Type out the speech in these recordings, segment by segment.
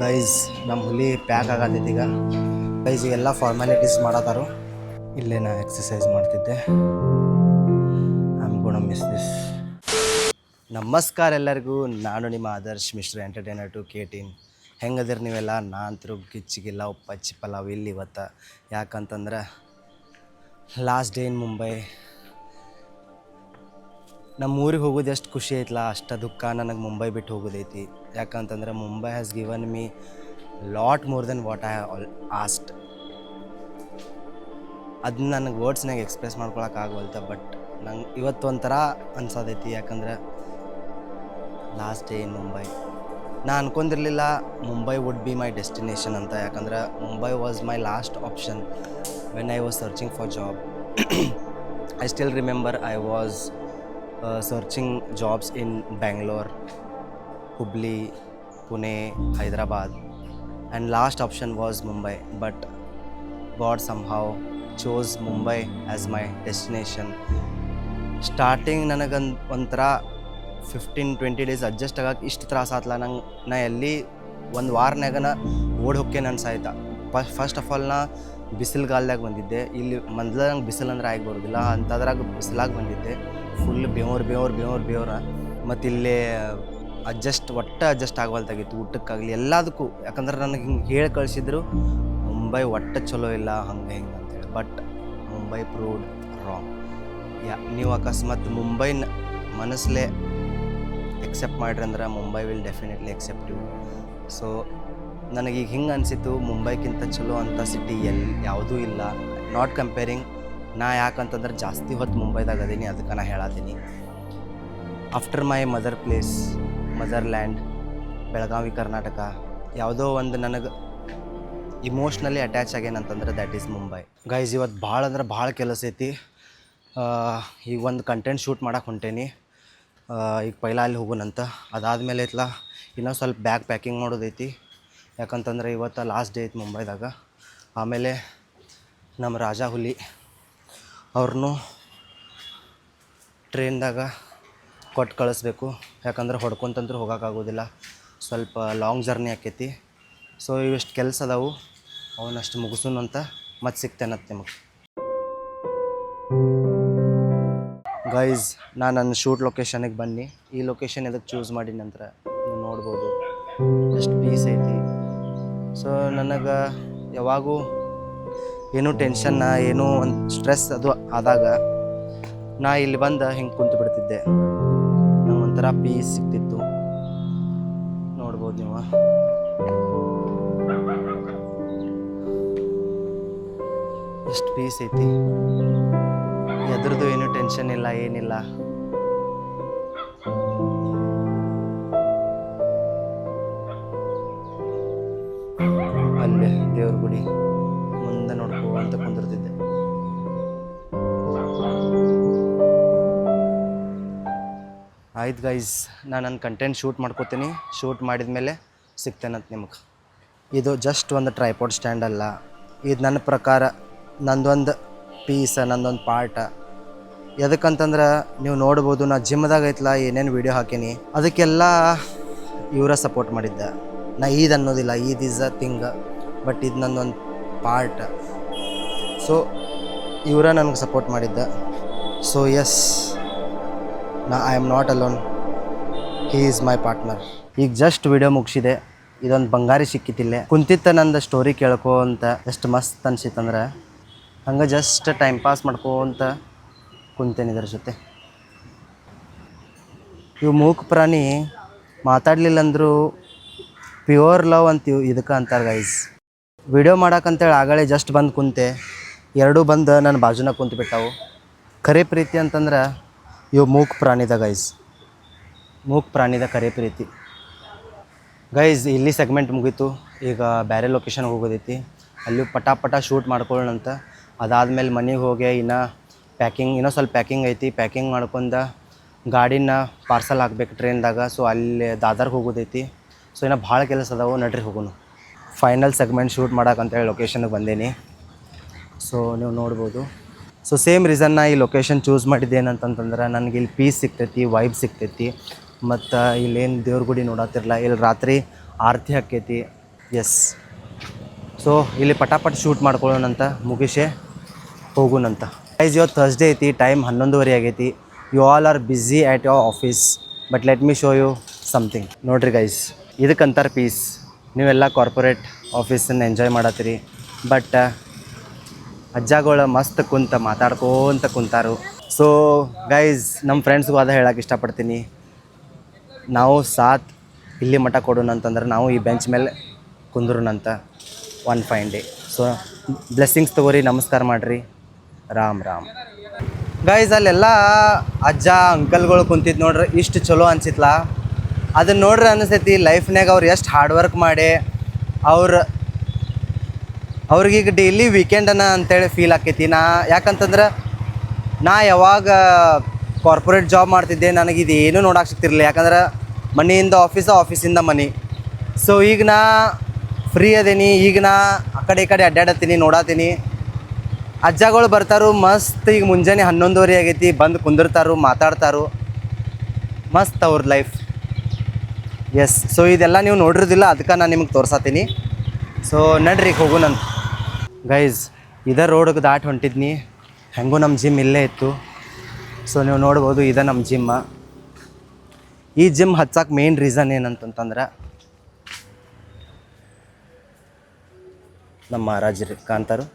Guys ನಮ್ಮ ಹುಲಿ pack ಆಗತ್ತೈತಿ ಈಗ. ಗೈಸ್ ಎಲ್ಲ ಫಾರ್ಮ್ಯಾಲಿಟೀಸ್ ಮಾಡತ್ತಾರು. ಇಲ್ಲೇ ನಾ ಎಕ್ಸಸೈಸ್ ಮಾಡ್ತಿದ್ದೆ. I am gonna miss this. ನಮಸ್ಕಾರ ಎಲ್ಲರಿಗೂ, ನಾನು ನಿಮ್ಮ Adarsh Mishra entertainer to KTN. ಹೆಂಗದಿರಿ ನೀವೆಲ್ಲ? ನಾನಂತರೂ ಗಿಚ್ಚಿಗಿಲ್ಲ, ಉಪ್ಪಚ್ಚಿ ಪಲಾವ್ ಇಲ್ಲಿ ಇವತ್ತು. ಯಾಕಂತಂದ್ರೆ ಲಾಸ್ಟ್ ಡೇ ಇನ್ ಮುಂಬೈ. ನಮ್ಮ ಊರಿಗೆ ಹೋಗೋದು ಎಷ್ಟು ಖುಷಿ ಐತಲ್ಲ, ಅಷ್ಟು ದುಃಖ ನನಗೆ ಮುಂಬೈ ಬಿಟ್ಟು ಹೋಗೋದೈತಿ. ಯಾಕಂತಂದ್ರೆ Mumbai has given me lot more than what I asked. ಅದನ್ನ ನನಗೆ ವರ್ಡ್ಸ್ನಾಗ ಎಕ್ಸ್ಪ್ರೆಸ್ ಮಾಡ್ಕೊಳಕ್ಕಾಗವಲ್ತ. ಬಟ್ ನಂಗೆ ಇವತ್ತು ಒಂಥರ ಅನ್ಸೋದೈತಿ. ಯಾಕಂದ್ರೆ ಲಾಸ್ಟ್ ಡೇ ಇನ್ ಮುಂಬೈ. ನಾ ಅನ್ಕೊಂಡಿರಲಿಲ್ಲ Mumbai would be my destination ಅಂತ. ಯಾಕಂದ್ರೆ Mumbai was my last option when I was searching for job. I still remember I was searching jobs in Bangalore, Hubli, Pune, Hyderabad, and last option was Mumbai. But God somehow chose Mumbai as my destination. Starting ನನಗೆ ಒಂಥರ 15-20 days adjust ಆಗಕ್ಕೆ ಇಷ್ಟು ತ್ರಾಸ ಆತ್ಲ ನಂಗೆ. ನಾ ಎಲ್ಲಿ ಒಂದು ವಾರನಾಗನ ಓಡಿ ಹೋಗ್ತೇನೆ ಅನ್ಸಾಯ್ತ. ಫಸ್ಟ್ ಆಫ್ ಆಲ್ ನಾ ಬಿಸಿಲುಗಾಲ್ದಾಗ ಬಂದಿದ್ದೆ. ಇಲ್ಲಿ ಮೊದಲು ನಂಗೆ ಬಿಸಿಲು ಅಂದ್ರೆ ಆಗಿ ಬರೋದಿಲ್ಲ, ಅಂಥದ್ರಾಗ ಬಿಸಿಲಾಗಿ ಬಂದಿದ್ದೆ. ಫುಲ್ ಬೇವ್ರ. ಮತ್ತು ಇಲ್ಲೇ ಅಡ್ಜಸ್ಟ್ ಆಗವಲ್ತಾಗಿತ್ತು, ಊಟಕ್ಕಾಗಲಿ ಎಲ್ಲದಕ್ಕೂ. ಯಾಕಂದ್ರೆ ನನಗೆ ಹಿಂಗೆ ಹೇಳಿ ಕಳಿಸಿದ್ರು ಮುಂಬೈ ಒಟ್ಟು ಚಲೋ ಇಲ್ಲ ಹಂಗೆ ಹಿಂಗೆ ಅಂತೇಳಿ. But Mumbai proved wrong. ನೀವು ಅಕಸ್ಮಾತ್ ಮುಂಬೈನ ಮನಸ್ಸಲ್ಲೇ ಎಕ್ಸೆಪ್ಟ್ ಮಾಡಿರಿ ಅಂದ್ರೆ Mumbai will definitely accept you. So ನನಗೀಗ ಹಿಂಗೆ ಅನಿಸಿತು, ಮುಂಬೈಗಿಂತ ಚಲೋ ಅಂಥ ಸಿಟಿ ಯಾವುದೂ ಇಲ್ಲ. Not comparing. ನಾ ಯಾಕಂತಂದ್ರೆ ಜಾಸ್ತಿ ಹೊತ್ತು ಮುಂಬೈದಾಗ ಅದೀನಿ, ಅದಕ್ಕೆ ನಾ ಹೇಳತ್ತೀನಿ. After my mother land Belagavi Karnataka, ಯಾವುದೋ ಒಂದು ನನಗೆ ಇಮೋಷ್ನಲಿ ಅಟ್ಯಾಚ್ ಆಗ್ಯಾನಂತಂದ್ರೆ ದ್ಯಾಟ್ ಈಸ್ ಮುಂಬೈ. ಗೈಸ್ ಇವತ್ತು ಭಾಳ ಅಂದ್ರೆ ಭಾಳ ಕೆಲಸ ಐತಿ. ಈಗ ಒಂದು ಕಂಟೆಂಟ್ ಶೂಟ್ ಮಾಡಕ್ಕೆ ಹೊಂಟೇನಿ. ಈಗ ಪೈಲ ಅಲ್ಲಿ ಹೋಗೋಣಂತ. ಅದಾದಮೇಲೆ ಐತ್ಲ ಇನ್ನೊಂದು ಸ್ವಲ್ಪ ಬ್ಯಾಗ್ ಪ್ಯಾಕಿಂಗ್ ಮಾಡೋದೈತಿ. ಯಾಕಂತಂದ್ರೆ ಇವತ್ತು ಲಾಸ್ಟ್ ಡೇ ಐತಿ ಮುಂಬೈದಾಗ. ಆಮೇಲೆ ನಮ್ಮ ರಾಜ ಹುಲಿ ಅವ್ರನ್ನೂ ಟ್ರೈನ್ದಾಗ ಕೊಟ್ಟು ಕಳಿಸ್ಬೇಕು. ಯಾಕಂದ್ರೆ ಹೊಡ್ಕೊಂತಂದ್ರೂ ಹೋಗೋಕ್ಕಾಗೋದಿಲ್ಲ, ಸ್ವಲ್ಪ ಲಾಂಗ್ ಜರ್ನಿ ಆಕೈತಿ. ಸೊ ಇವಿಷ್ಟು ಕೆಲಸ ಅದಾವು, ಅವನಷ್ಟು ಮುಗಿಸೋಣ ಅಂತ. ಮತ್ತೆ ಸಿಗ್ತೇನಂತ ನಿಮಗೆ. ಗೈಸ್ ನಾನು ನನ್ನ ಶೂಟ್ ಲೊಕೇಶನಿಗೆ ಬನ್ನಿ. ಈ ಲೊಕೇಶನ್ ಎದಕ್ಕೆ ಚೂಸ್ ಮಾಡಿ ನಂತರ ನೀವು ನೋಡ್ಬೋದು ಎಷ್ಟು ಪೀಸ್ ಐತಿ. ಸೊ ನನಗೆ ಯಾವಾಗೂ ಏನೂ ಟೆನ್ಷನ್ನ, ಏನೂ ಒಂದು ಸ್ಟ್ರೆಸ್ ಅದು ಆದಾಗ ನಾ ಇಲ್ಲಿ ಬಂದು ಹಿಂಗೆ ಕುಂತು ಬಿಡ್ತಿದ್ದೆ. ನಂಗೆ ಒಂಥರ ಪೀಸ್ ಸಿಗ್ತಿತ್ತು. ನೋಡ್ಬೋದು ನೀವು. ಎಷ್ಟು ಪೀಸ್ ಐತಿ, ಎದ್ರದ್ದು ಏನೂ ಟೆನ್ಷನ್ ಇಲ್ಲ, ಏನಿಲ್ಲ. ಅಲ್ಲೇ ದೇವ್ರ ಗುಡಿ ಮುಂದೆ ನೋಡ್ಕೊಂತ ಕುಂದಿರ್ತಿದ್ದೆ. ಆಯ್ತು ಗೈಸ್, ನಾನು ನನ್ನ ಕಂಟೆಂಟ್ ಶೂಟ್ ಮಾಡ್ಕೋತೀನಿ. ಶೂಟ್ ಮಾಡಿದ ಮೇಲೆ ಸಿಗ್ತೇನಂತ ನಿಮಗೆ. ಇದು ಜಸ್ಟ್ ಒಂದು ಟ್ರೈಪಾಡ್ ಸ್ಟ್ಯಾಂಡ್ ಅಲ್ಲ. ಇದು ನನ್ನ ಪ್ರಕಾರ ನಂದೊಂದು ಪೀಸ, ನಂದೊಂದು ಪಾರ್ಟ. ಎದಕ್ಕಂತಂದ್ರೆ ನೀವು ನೋಡ್ಬೋದು, ನಾ ಜಿಮ್ದಾಗ ಐತ್ಲ ಏನೇನು ವೀಡಿಯೋ ಹಾಕೀನಿ ಅದಕ್ಕೆಲ್ಲ ಇವರ ಸಪೋರ್ಟ್ ಮಾಡಿದ್ದೆ. ನಾ ಈದ್ ಅನ್ನೋದಿಲ್ಲ, it is a thing, but ಇದು ನಂದೊಂದು ಪಾರ್ಟ್. ಸೊ ಇವರ ನನಗೆ ಸಪೋರ್ಟ್ ಮಾಡಿದ್ದ. So yes, I am not alone, he is my partner. ಈಗ ಜಸ್ಟ್ ವಿಡಿಯೋ ಮುಗಿಸಿದೆ. ಇದೊಂದು ಬಂಗಾರಿ ಸಿಕ್ಕಿತಿಲ್ಲೇ ಕುಂತಿತ್ತ. ನಂದು ಸ್ಟೋರಿ ಕೇಳ್ಕೊ ಅಂತ ಎಷ್ಟು ಮಸ್ತ್ ಅನ್ಸಿತ್ತಂದ್ರೆ ಹಂಗೆ ಜಸ್ಟ್ ಟೈಮ್ ಪಾಸ್ ಮಾಡ್ಕೋಂತ ಕುಂತೇನೆ ಇದ್ರ ಜೊತೆ. ಇವು ಮೂಕ ಪ್ರಾಣಿ ಮಾತಾಡಲಿಲ್ಲ ಅಂದರೂ ಪ್ಯೂರ್ ಲವ್ ಅಂತೀವಿ ಇದಕ್ಕೆ ಅಂತಾರೆ ಗೈಸ್. ವಿಡಿಯೋ ಮಾಡೋಕ್ಕಂತೇಳಿ ಆಗಳೇ ಜಸ್ಟ್ ಬಂದು ಕುಂತೆ, ಎರಡೂ ಬಂದು ನನ್ನ ಬಾಜುನ ಕುಂತು ಬಿಟ್ಟಾವು. ಖರೆ ಪ್ರೀತಿ ಅಂತಂದ್ರೆ ಇವು ಮೂಕ ಪ್ರಾಣಿದ ಗೈಸ್, ಮೂಕ ಪ್ರಾಣಿದ ಖರೆ ಪ್ರೀತಿ. ಗೈಸ್ ಇಲ್ಲಿ ಸೆಗ್ಮೆಂಟ್ ಮುಗೀತು. ಈಗ ಬೇರೆ ಲೊಕೇಶನ್ಗೆ ಹೋಗೋದೈತಿ. ಅಲ್ಲಿ ಪಟ ಶೂಟ್ ಮಾಡ್ಕೊಳ್ಳೋಣಂತ. ಅದಾದಮೇಲೆ ಮನೆಗೆ ಹೋಗಿ ಇನ್ನೂ ಸ್ವಲ್ಪ ಪ್ಯಾಕಿಂಗ್ ಐತಿ. ಪ್ಯಾಕಿಂಗ್ ಮಾಡ್ಕೊಂಡು ಗಾಡಿನ ಪಾರ್ಸಲ್ ಹಾಕ್ಬೇಕು ಟ್ರೈನ್ದಾಗ. ಸೊ ಅಲ್ಲಿ ದಾದರ್ಗೆ ಹೋಗೋದೈತಿ. ಸೊ ಇನ್ನೂ ಭಾಳ ಕೆಲಸ ಅದಾವೆ, ನಡ್ರಿ ಹೋಗೋಣ. ಫೈನಲ್ ಸೆಗ್ಮೆಂಟ್ ಶೂಟ್ ಮಾಡೋಕ್ಕಂತೇಳಿ ಲೊಕೇಶನ್ಗೆ ಬಂದೇನಿ. ಸೊ ನೀವು ನೋಡ್ಬೋದು. ಸೊ ಸೇಮ್ ರೀಸನ್ನ ಈ ಲೊಕೇಶನ್ ಚೂಸ್ ಮಾಡಿದ್ದೇನಂತಂತಂದ್ರೆ ನನಗೆ ಇಲ್ಲಿ ಪೀಸ್ ಸಿಗ್ತೈತಿ, ವೈಬ್ ಸಿಗ್ತೈತಿ. ಮತ್ತು ಇಲ್ಲೇನು ದೇವ್ರ ಗುಡಿ ನೋಡತ್ತಿರಲ್ಲ, ಇಲ್ಲಿ ರಾತ್ರಿ ಆರತಿ ಹಾಕೈತಿ. ಎಸ್, ಸೊ ಇಲ್ಲಿ ಪಟಾಪಟ್ ಶೂಟ್ ಮಾಡ್ಕೊಳ್ಳೋಣಂತ, ಮುಗಿಸೆ ಹೋಗೋಣಂತ. ಗೈಸ್ ಇವತ್ತು ಥರ್ಸ್ಡೇ ಐತಿ, ಟೈಮ್ 11:30 ಆಗೈತಿ. You all are busy at your office, but let me show you something. ನೋಡಿರಿ ಗೈಸ್, ಇದಕ್ಕಂತಾರೆ ಪೀಸ್. ನೀವೆಲ್ಲ ಕಾರ್ಪೊರೇಟ್ ಆಫೀಸನ್ನು ಎಂಜಾಯ್ ಮಾಡತ್ತೀರಿ, ಬಟ್ ಅಜ್ಜಗಳು ಮಸ್ತ್ ಕುಂತ ಮಾತಾಡ್ಕೋಂತ ಕುಂತಾರು. ಸೊ ಗೈಸ್, ನಮ್ಮ ಫ್ರೆಂಡ್ಸ್ಗೂ ಅದ ಹೇಳಕ್ಕೆ ಇಷ್ಟಪಡ್ತೀನಿ, ನಾವು ಸಾಥ್ ಇಲ್ಲಿ ಮಠ ಕೊಡೋಣ ಅಂತಂದ್ರೆ ನಾವು ಈ ಬೆಂಚ್ ಮೇಲೆ ಕುಂದ್ರೋಣಂತ one fine day. So blessings ತೊಗೋರಿ, ನಮಸ್ಕಾರ ಮಾಡಿರಿ, ರಾಮ್ ರಾಮ್. ಗೈಸ್ ಅಲ್ಲೆಲ್ಲ ಅಜ್ಜ ಅಂಕಲ್ಗಳು ಕುಂತಿದ್ದು ನೋಡ್ರಿ, ಇಷ್ಟು ಚಲೋ ಅನ್ಸಿತ್ಲಾ. ಅದನ್ನು ನೋಡ್ರಿ ಅನಿಸ್ತೈತಿ ಲೈಫ್ನಾಗ ಅವ್ರು ಎಷ್ಟು ಹಾರ್ಡ್ ವರ್ಕ್ ಮಾಡಿ ಅವ್ರಿಗೀಗ ಡೈಲಿ ವೀಕೆಂಡನ ಅಂತೇಳಿ ಫೀಲ್ ಆಕೈತಿ. ಯಾಕಂತಂದ್ರೆ ನಾ ಯಾವಾಗ ಕಾರ್ಪೊರೇಟ್ ಜಾಬ್ ಮಾಡ್ತಿದ್ದೆ ನನಗಿದು ಏನೂ ನೋಡಕ್ಕೆ ಸಿಗ್ತಿರ್ಲಿಲ್ಲ, ಯಾಕಂದ್ರೆ ಮನೆಯಿಂದ ಆಫೀಸಿಂದ ಮನೆ. ಸೊ ಈಗ ನಾ ಫ್ರೀ ಅದೇನಿ, ಈಗ ನಾ ಆ ಕಡೆ ಈ ಕಡೆ ಅಡ್ಡಾಡತ್ತೀನಿ, ನೋಡತ್ತೀನಿ. ಅಜ್ಜಗಳು ಬರ್ತಾರು ಮಸ್ತ್. ಈಗ ಮುಂಜಾನೆ 11:30 ಆಗೈತಿ, ಬಂದು ಕುಂದಿರ್ತಾರು, ಮಾತಾಡ್ತಾರು, ಮಸ್ತ್ ಅವ್ರ ಲೈಫ್. ಎಸ್, ಸೊ ಇದೆಲ್ಲ ನೀವು ನೋಡಿರೋದಿಲ್ಲ, ಅದಕ್ಕೆ ನಾನು ನಿಮಗೆ ತೋರ್ಸತ್ತೀನಿ. ಸೊ ನಡ್ರಿ ಹೋಗೋಣಂತ. ಗೈಸ್ ಇದೇ ರೋಡ್ಗೆ ದಾಟಿ ಹೊಂಟಿದ್ನಿ, ಹೆಂಗೂ ನಮ್ಮ ಜಿಮ್ ಇಲ್ಲೇ ಇತ್ತು. ಸೊ ನೀವು ನೋಡ್ಬೋದು, ಇದೇ ನಮ್ಮ ಜಿಮ್ಮ. ಈ ಜಿಮ್ ಹಚ್ಚಕ್ಕೆ ಮೇನ್ ರೀಸನ್ ಏನಂತಂದ್ರೆ ನಮ್ಮ ಮಹಾರಾಜರು ಕಾಂತಾರು,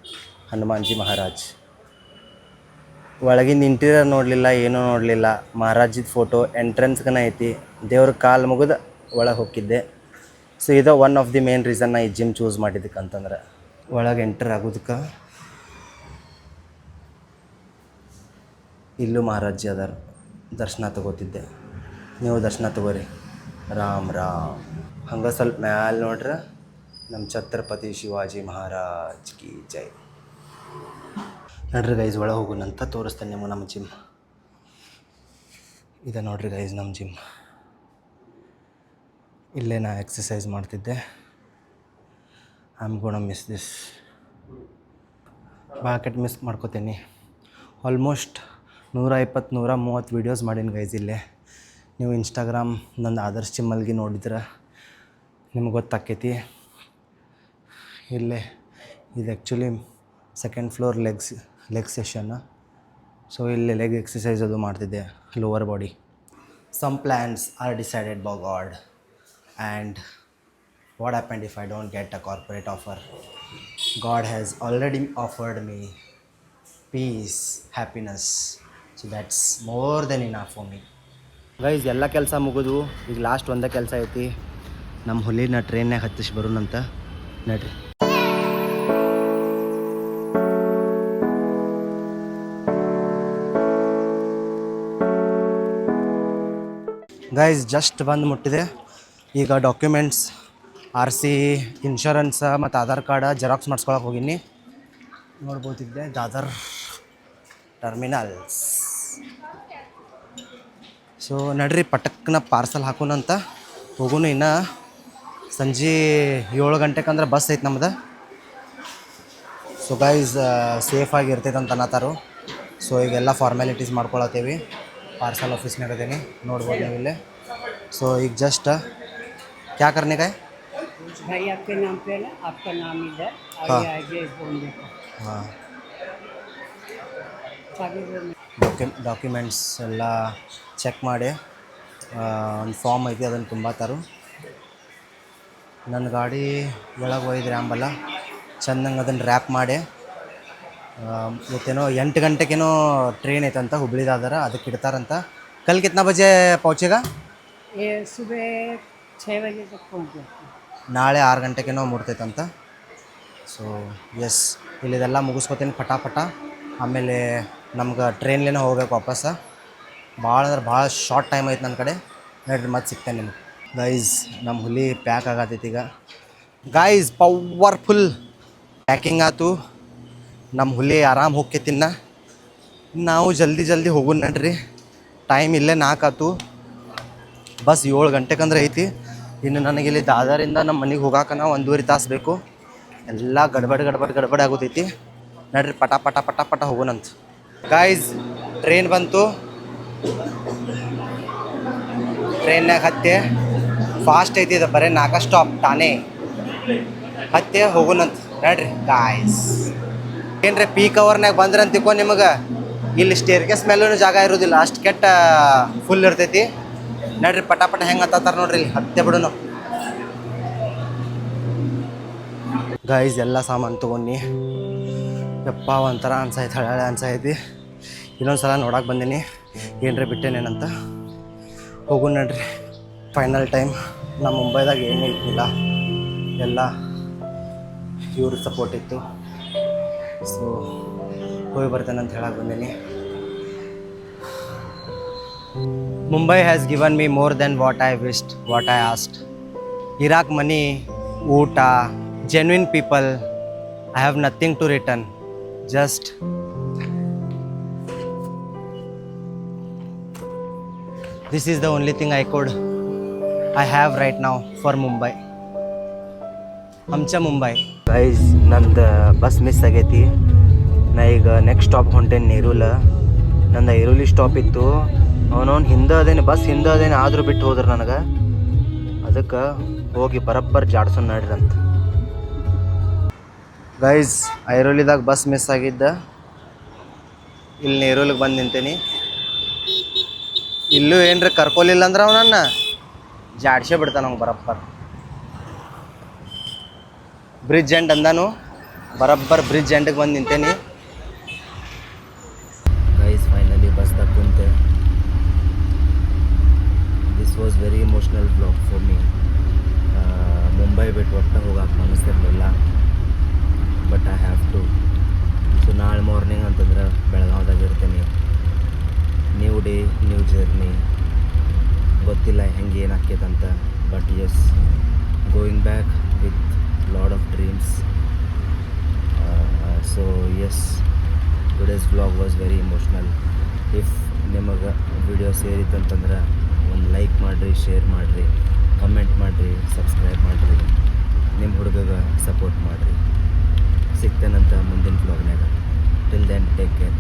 ಹನುಮಾನ್ಜಿ ಮಹಾರಾಜ್. ಒಳಗಿಂದ ಇಂಟೀರಿಯರ್ ನೋಡಲಿಲ್ಲ, ಏನೂ ನೋಡಲಿಲ್ಲ. ಮಹಾರಾಜಿದ ಫೋಟೋ ಎಂಟ್ರೆನ್ಸ್ಗನ ಐತಿ, ದೇವ್ರ ಕಾಲು ಮುಗಿದು ಒಳಗೆ ಹೋಗಿದ್ದೆ. ಸೊ ಇದು one of the main reason ನಾ ಈ ಜಿಮ್ ಚೂಸ್ ಮಾಡಿದ್ದಕ್ಕೆ ಅಂತಂದ್ರೆ. ಒಳಗೆ ಎಂಟರ್ ಆಗೋದಕ್ಕೆ ಇಲ್ಲೂ ಮಹಾರಾಜಿ ಅದಾರ, ದರ್ಶನ ತಗೋತಿದ್ದೆ. ನೀವು ದರ್ಶನ ತಗೋರಿ, ರಾಮ್ ರಾಮ್. ಹಂಗೆ ಸ್ವಲ್ಪ ಮ್ಯಾಲೆ ನೋಡ್ರೆ ನಮ್ಮ ಛತ್ರಪತಿ ಶಿವಾಜಿ ಮಹಾರಾಜ್ ಕಿ ಜೈ. ನೋಡ್ರಿ ಗೈಸ್, ಒಳಗೆ ಹೋಗೋಣಂತ ತೋರಿಸ್ತೇನೆ ನಿಮಗೆ ನಮ್ಮ ಜಿಮ್. ಇದೆ ನೋಡ್ರಿ ಗೈಸ್ ನಮ್ಮ ಜಿಮ್. ಇಲ್ಲೇ ನಾ ಎಕ್ಸಸೈಸ್ ಮಾಡ್ತಿದ್ದೆ. I am gonna miss this, ಬಾಕೆಟ್ ಮಿಸ್ ಮಾಡ್ಕೋತೀನಿ. ಆಲ್ಮೋಸ್ಟ್ 120-130 ವೀಡಿಯೋಸ್ ಮಾಡೀನಿ ಗೈಸ್ ಇಲ್ಲೇ. ನೀವು ಇನ್ಸ್ಟಾಗ್ರಾಮ್ ನಂದು ಆದರ್ಶ್ ಜಿಮ್ಮಲ್ಗೆ ನೋಡಿದ್ರೆ ನಿಮ್ಗೆ ಗೊತ್ತಾಕೈತಿ. ಇಲ್ಲೇ ಇದು actually second floor leg session. So ಇಲ್ಲಿ ಲೆಗ್ ಎಕ್ಸಸೈಸ್ ಅದು ಮಾಡ್ತಿದ್ದೆ, lower body. Some plans are decided by God, and what happened if I don't get a corporate offer? God has already offered me peace, happiness, so that's more than enough for me. Guys ಎಲ್ಲ ಕೆಲಸ ಮುಗಿದು ಈಗ last ಒಂದೇ ಕೆಲಸ ಐತಿ. ನಮ್ಮ ಹುಲಿನ ಟ್ರೈನ್ನಾಗ ಹತ್ತಿಸಿ ಬರೋಣಂತ, ನಡ್ರಿ. Guys just ಬಂದು ಮುಟ್ಟಿದೆ. ಈಗ ಡಾಕ್ಯುಮೆಂಟ್ಸ್, RC, ಇನ್ಶೂರೆನ್ಸ್ ಮತ್ತು ಆಧಾರ್ ಕಾರ್ಡ ಜೆರಾಕ್ಸ್ ಮಾಡಿಸ್ಕೊಳಕ್ಕೆ ಹೋಗಿನಿ. ನೋಡ್ಬೋದಿದ್ದೆ ದಾದರ್ ಟರ್ಮಿನಲ್ಸ್. ಸೊ ನಡ್ರಿ ಪಟಕ್ನ ಪಾರ್ಸಲ್ ಹಾಕೋಣಂತ ಹೋಗೋಣ. ಇನ್ನು ಸಂಜೆ 7 ಗಂಟೆಗೆ ಅಂದ್ರೆ ಬಸ್ ಐತೆ ನಮ್ದು. ಸೊ ಗೈಸ್ ಸೇಫಾಗಿ ಇರ್ತೈತೆ ಅಂತ ಅನ್ನತ್ತಾರು. ಸೊ ಈಗೆಲ್ಲ ಫಾರ್ಮ್ಯಾಲಿಟೀಸ್ ಮಾಡ್ಕೊಳತ್ತೀವಿ. ಪಾರ್ಸಲ್ ಆಫೀಸ್ನಾಗ ಅದೇನಿ, ನೋಡ್ಬೋದು ನೀವು ಇಲ್ಲೇ. ಸೊ ಈಗ ಜಸ್ಟ್ क्या करने का है भाई? आपके नाम पे ना, आपका नाम इधर हाँ। आगे फोन देखो। ಹಾಂ, आगे ಡಾಕ್ಯುಮೆಂಟ್ಸ್ ಎಲ್ಲ ಚೆಕ್ ಮಾಡಿ ಒಂದು ಫಾರ್ಮ್ ಐತಿ, ಅದನ್ನು ತುಂಬಾತಾರು. ನನ್ನ ಗಾಡಿ ಒಳಗೆ ಒಯ್ದ್ರೆ ಅಂಬಲ್ಲ ಚೆಂದಂಗೆ ಅದನ್ನು ರ್ಯಾಪ್ ಮಾಡಿ. ಇವತ್ತೇನೋ 8 ಗಂಟೆಗೇನೋ ಟ್ರೈನ್ ಐತಂತ ಹುಬ್ಳಿದಾದ್ರೆ, ಅದಕ್ಕೆ ಇಡ್ತಾರಂತ. ಕಲ್ ಕಿತ್ನಾ ಬಜೆ ಪೌಚೆಗಾ? ये सुबह 6 बजे तक पहुँच जाते हैं। ನಾಳೆ 6 ಗಂಟೆಗೇನೋ ಮುಡ್ತೈತಂತ. ಸೊ ಎಸ್, ಇಲ್ಲಿದೆಲ್ಲ ಮುಗಿಸ್ಕೊತೀನಿ ಪಟ. ಆಮೇಲೆ ನಮ್ಗೆ ಟ್ರೈನ್ಲೇನೆ ಹೋಗ್ಬೇಕು ವಾಪಸ್. ಭಾಳ ಅಂದ್ರೆ ಭಾಳ ಶಾರ್ಟ್ ಟೈಮ್ ಐತೆ ನನ್ನ ಕಡೆ. ನೋಡ್ರಿ ಮತ್ತೆ ಸಿಗ್ತೇನೆ ನಿಮ್ಗೆ. ಗೈಸ್ ನಮ್ಮ ಹುಲಿ ಪ್ಯಾಕ್ ಆಗತೈತಿ ಈಗ. ಗೈಸ್ ಪವರ್ಫುಲ್ ಪ್ಯಾಕಿಂಗ್ ಆಯ್ತು. ನಮ್ಮ ಹುಲಿ ಆರಾಮ್ ಹೋಗ್ತೈತಿನ್ನ. ನಾವು ಜಲ್ದಿ ಹೋಗೋಣ ನಡ್ರಿ. ಟೈಮ್ ಇಲ್ಲೇ 4 ಆಯ್ತು, ಬಸ್ 7 ಗಂಟೆಗಂದ್ರೆ ಐತಿ. ಇನ್ನು ನನಗೆ ಇಲ್ಲಿ ದಾದರಿಂದ ನಮ್ಮ ಮನೆಗೆ ಹೋಗಾಕ 1.5 ತಾಸು ಬೇಕು. ಎಲ್ಲ ಗಡ್ಬಡ್ ಆಗೋತೈತಿ. ನಡ್ರಿ ಪಟ ಹೋಗೋಣಂತ. ಗೈಸ್ ಟ್ರೈನ್ ಬಂತು. ಟ್ರೈನ್ನಾಗ ಹತ್ತೆ ಫಾಸ್ಟ್ ಐತಿ ಇದು, ಬರೀ 4 ಸ್ಟಾಪ್ ಠಾಣೆ ಹತ್ತೆ ಹೋಗುನಂತ ನೋಡ್ರಿ ಗಾಯ್ಸ್. ಏನ್ರಿ ಪೀಕ್ ಅವರ್ನಾಗ ಬಂದ್ರೆ ಅಂತಿಕೋ ನಿಮಗೆ ಇಲ್ಲಿ ಸ್ಟೇರ್ಕೇಸ್ ಮೇಲೂ ಜಾಗ ಇರೋದಿಲ್ಲ, ಅಷ್ಟು ಕೆಟ್ಟ ಫುಲ್ ಇರ್ತೈತಿ. ನೋಡ್ರಿ ಪಟಾಪಟ ಹೆಂಗೆ ಹತ್ತಾರ ನೋಡ್ರಿ, ಇಲ್ಲಿ ಹತ್ತೆ ಬಿಡು ನಾವು ಗಾಯ್ಸ್. ಎಲ್ಲ ಸಾಮಾನು ತೊಗೊಂಡು ಯಪ್ಪ ಒಂಥರ ಅನ್ಸೈತಿ, ಹಳೆ ಅನ್ಸೈತಿ. ಇನ್ನೊಂದು ಸಲ ನೋಡಕ್ಕೆ ಬಂದೀನಿ ಏನರ ಬಿಟ್ಟೇನೇನಂತ. ಹೋಗು ನೋಡ್ರಿ ಫೈನಲ್ ಟೈಮ್. ನಮ್ಮ ಮುಂಬೈದಾಗ ಏನೂ ಇದ್ದಿಲ್ಲ, ಎಲ್ಲ ಇವ್ರ ಸಪೋರ್ಟ್ ಇತ್ತು. ಸೊ ಹೋಗಿ ಬರ್ತೇನೆ ಅಂತ ಹೇಳಕ್ಕೆ ಬಂದೀನಿ. Mumbai has given me more than what I wished, what I asked. ಇರಾಕ್ ಮನಿ, ಊಟ, genuine people. I have nothing to return, just this is the only thing I have right now for Mumbai. Amcha Mumbai guys. ನಂದು bus miss ಆಗೈತಿ. ನಾ ಈಗ next stop ಹೊಂಟೇನಿ ನೇರೂಲ. ನಂದು Airoli stop ಇತ್ತು, ಅವನವ್ನು ಹಿಂದೆ ಅದೇನೆ, ಬಸ್ ಹಿಂದೆ ಅದೇನೆ, ಆದರೂ ಬಿಟ್ಟು ಹೋದ್ರೆ ನನಗೆ. ಅದಕ್ಕೆ ಹೋಗಿ ಬರಬ್ಬರ್ ಜಾಡ್ಸೋಣ ನಡ್ರಿ ಅಂತ ಗೈಸ್. ಐರೋಲಿದಾಗ ಬಸ್ ಮಿಸ್ ಆಗಿದ್ದ, ಇಲ್ಲಿ ನೇರೂಲಿಗೆ ಬಂದು ನಿಂತೇನಿ. ಇಲ್ಲೂ ಏನ್ರಿ ಕರ್ಕೊಲಿಲ್ಲ ಅಂದ್ರೆ ಅವನನ್ನ ಜಾಡ್ಸೇ ಬಿಡ್ತಾನೆ ಅವ್ನು ಬರಬ್ಬರ್. ಬ್ರಿಡ್ಜ್ ಎಂಡ್ ಅಂದಾನು, ಬರಬ್ಬರ್ ಬ್ರಿಡ್ಜ್ ಎಂಡಿಗೆ ಬಂದು ನಿಂತೇನಿ ಗೈಸ್. ಫೈನಲಿ ಬಸ್ದಾಗ ಕುಂತೆ. This was very emotional blog for me. Mumbai ಬಿಟ್ಟು ಒಟ್ಟು ಹೋಗಕ್ಕೆ ಮನಸ್ಸಿರಲಿಲ್ಲ, but I have to. So ನಾಳೆ ಮಾರ್ನಿಂಗ್ ಅಂತಂದ್ರೆ ಬೆಳಗಾವ್ದಾಗ ಇರ್ತೀನಿ. New day, new journey. ಗೊತ್ತಿಲ್ಲ ಹೆಂಗೆ ಏನು ಆಕೈತಂತ, but yes, going back with lot of dreams. So yes, today's vlog was very emotional. If ನಿಮಗೆ ವಿಡಿಯೋ ಸೇರಿತ್ತಂತಂದ್ರೆ ಒಂದು ಲೈಕ್ ಮಾಡಿರಿ, ಶೇರ್ ಮಾಡಿರಿ, ಕಮೆಂಟ್ ಮಾಡಿರಿ, ಸಬ್ಸ್ಕ್ರೈಬ್ ಮಾಡಿರಿ, ನಿಮ್ಮ ಹುಡುಗಗೆ ಸಪೋರ್ಟ್ ಮಾಡಿರಿ. ಸಿಗ್ತೇನಂತ ಮುಂದಿನ ವ್ಲಾಗ್ನಾಗ. Till then take care.